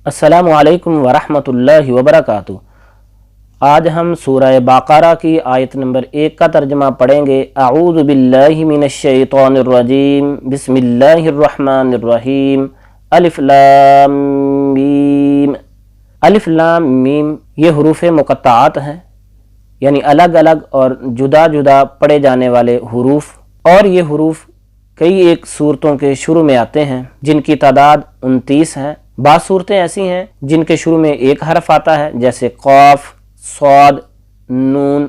السلام علیکم ورحمۃ اللہ وبرکاتہ۔ آج ہم سورہ بقرہ کی آیت نمبر 1 کا ترجمہ پڑھیں گے۔ اعوذ باللہ من الشیطان الرجیم، بسم اللہ الرحمن الرحیم۔ الف لام میم۔ الف لام میم یہ حروف مقطعات ہیں، یعنی الگ الگ اور جدا جدا پڑھے جانے والے حروف، اور یہ حروف کئی ایک صورتوں کے شروع میں آتے ہیں جن کی تعداد 29 ہے۔ بعض صورتیں ایسی ہیں جن کے شروع میں ایک حرف آتا ہے، جیسے قاف، صاد، نون،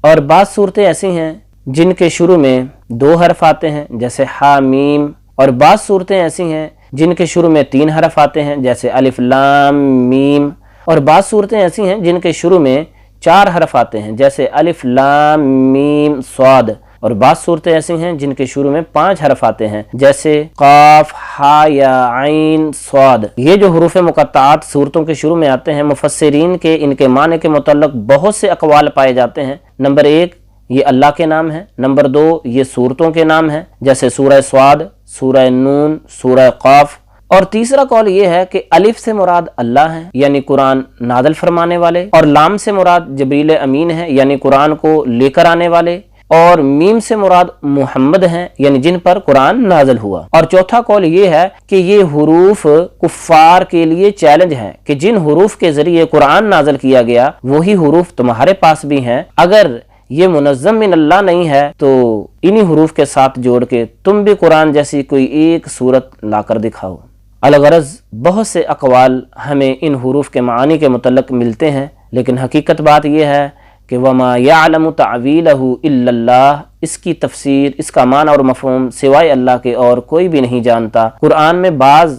اور بعض صورتیں ایسی ہیں جن کے شروع میں 2 حرف آتے ہیں، جیسے حامیم، اور بعض صورتیں ایسی ہیں جن کے شروع میں 3 حرف آتے ہیں، جیسے الف لام میم، اور بعض صورتیں ایسی ہیں جن کے شروع میں 4 حرف آتے ہیں، جیسے الف لام میم صاد، اور بعض صورتیں ایسی ہیں جن کے شروع میں 5 حرف آتے ہیں، جیسے قاف، ہا یا عین صاد۔ یہ جو حروف مقطعات صورتوں کے شروع میں آتے ہیں، مفسرین کے ان کے معنی کے متعلق بہت سے اقوال پائے جاتے ہیں۔ نمبر 1 یہ اللہ کے نام ہیں، نمبر 2 یہ صورتوں کے نام ہیں، جیسے سورہ صاد، سورہ نون، سورہ قاف، اور تیسرا قول یہ ہے کہ الف سے مراد اللہ ہیں، یعنی قرآن نازل فرمانے والے، اور لام سے مراد جبریل امین ہیں، یعنی قرآن کو لے کر آنے والے، اور میم سے مراد محمد ہیں، یعنی جن پر قرآن نازل ہوا۔ اور چوتھا قول یہ ہے کہ یہ حروف کفار کے لیے چیلنج ہیں کہ جن حروف کے ذریعے قرآن نازل کیا گیا وہی حروف تمہارے پاس بھی ہیں، اگر یہ منظم من اللہ نہیں ہے تو انہی حروف کے ساتھ جوڑ کے تم بھی قرآن جیسی کوئی ایک صورت لا کر دکھاؤ۔ الغرض بہت سے اقوال ہمیں ان حروف کے معانی کے متعلق ملتے ہیں، لیکن حقیقت بات یہ ہے کہ وَمَا يَعْلَمُ تَعْوِيلَهُ إِلَّا اللَّهُ، اس کی تفسیر، اس کا معنی اور مفہوم سوائے اللہ کے اور کوئی بھی نہیں جانتا۔ قرآن میں بعض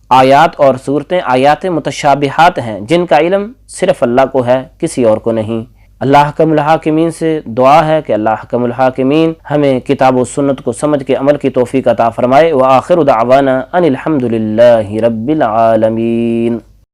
آیات اور صورتیں آیات متشابہات ہیں جن کا علم صرف اللہ کو ہے، کسی اور کو نہیں۔ اللہ حکم الحاکمین سے دعا ہے کہ اللہ حکم الحاکمین ہمیں کتاب و سنت کو سمجھ کے عمل کی توفیق عطا فرمائے۔ وآخر دعوانا ان الحمد للہ رب العالمین۔